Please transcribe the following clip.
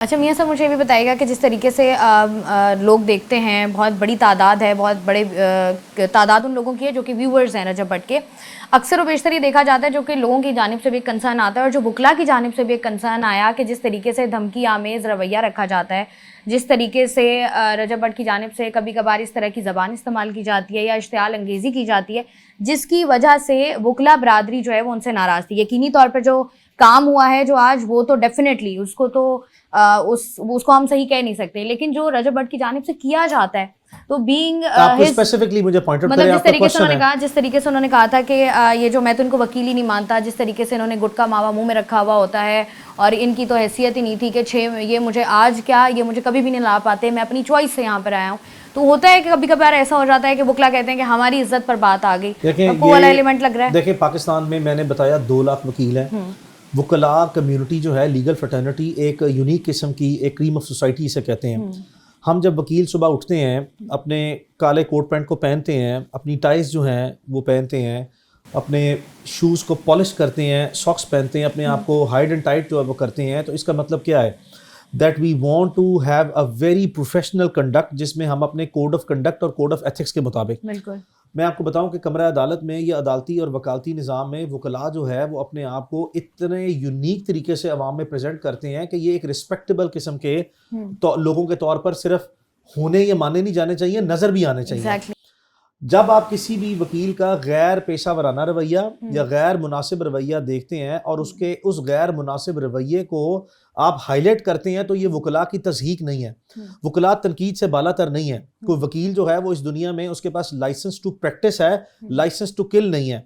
اچھا میاں صاحب مجھے یہ بھی بتائیے گا کہ جس طریقے سے لوگ دیکھتے ہیں، بہت بڑی تعداد ہے، بہت بڑے تعداد ان لوگوں کی ہے جو کہ ویورز ہیں رجب بٹ کے، اکثر و بیشتر یہ دیکھا جاتا ہے جو کہ لوگوں کی جانب سے بھی ایک کنسرن آتا ہے اور جو وکلا کی جانب سے بھی ایک کنسرن آیا کہ جس طریقے سے دھمکی آمیز رویہ رکھا جاتا ہے، جس طریقے سے رجب بٹ کی جانب سے کبھی کبھار اس طرح کی زبان استعمال کی جاتی ہے یا اشتعال انگیزی کی جاتی ہے، جس کی وجہ سے وکلا برادری جو ہے وہ ان سے ناراض تھی۔ یقینی طور پر جو کام ہوا ہے جو آج، وہ تو ڈیفینیٹلی اس کو تو اس کو ہم صحیح کہہ نہیں سکتے، لیکن جو رجب بٹ کی جانب سے کیا جاتا ہے تو بینگ آپ اسپیسیفکلی مجھے پوائنٹ آؤٹ کریں، مطلب آپ کا کوسچن ہے۔ جس طریقے سے انہوں نے کہا تھا کہ یہ جو میں تو ان کو وکیل ہی نہیں مانتا، جس طریقے سے انہوں نے گٹکا ماوا منہ میں رکھا ہوا ہوتا ہے اور ان کی تو حیثیت ہی نہیں تھی کہ یہ مجھے آج کیا، یہ مجھے کبھی بھی نہیں لا پاتے، میں اپنی چوائس سے یہاں پر آیا ہوں۔ تو ہوتا ہے کہ کبھی کبھار ایسا ہو جاتا ہے کہ وکلا کہتے ہیں کہ ہماری عزت پر بات آ گئی، دیکھیں کو والا ایلیمنٹ لگ رہا ہے۔ دیکھیں پاکستان میں نے بتایا 2 لاکھ وکیل ہیں۔ وکلاء کمیونٹی جو ہے، لیگل فرٹرنٹی، ایک یونیک قسم کی ایک کریم آف سوسائٹی اسے کہتے ہیں۔ ہم جب وکیل صبح اٹھتے ہیں، اپنے کالے کوٹ پینٹ کو پہنتے ہیں، اپنی ٹائز جو ہیں وہ پہنتے ہیں، اپنے شوز کو پالش کرتے ہیں، ساکس پہنتے ہیں، اپنے آپ کو ہائڈ اینڈ ٹائٹ جو ہے وہ کرتے ہیں، تو اس کا مطلب کیا ہے؟ That we want to have a very professional conduct, جس میں ہم اپنے کوڈ آف کنڈکٹ اور کوڈ آف ایتھکس کے مطابق۔ بالکل میں آپ کو بتاؤں کہ کمرہ عدالت میں یا عدالتی اور وکالتی نظام میں وکلاء جو ہے وہ اپنے آپ کو اتنے یونیک طریقے سے عوام میں پریزنٹ کرتے ہیں کہ یہ ایک رسپیکٹیبل قسم کے لوگوں کے طور پر صرف ہونے یا مانے نہیں جانے چاہیے، نظر بھی آنے چاہیے۔ جب آپ کسی بھی وکیل کا غیر پیشہ ورانہ رویہ یا غیر مناسب رویہ دیکھتے ہیں اور اس غیر مناسب رویے کو آپ ہائی لائٹ کرتے ہیں، تو یہ وکلاء کی تضحیق نہیں ہے، وکلاء تنقید سے بالا تر نہیں ہے۔ کوئی وکیل جو ہے وہ اس دنیا میں اس کے پاس لائسنس ٹو پریکٹس ہے، لائسنس ٹو کل نہیں ہے۔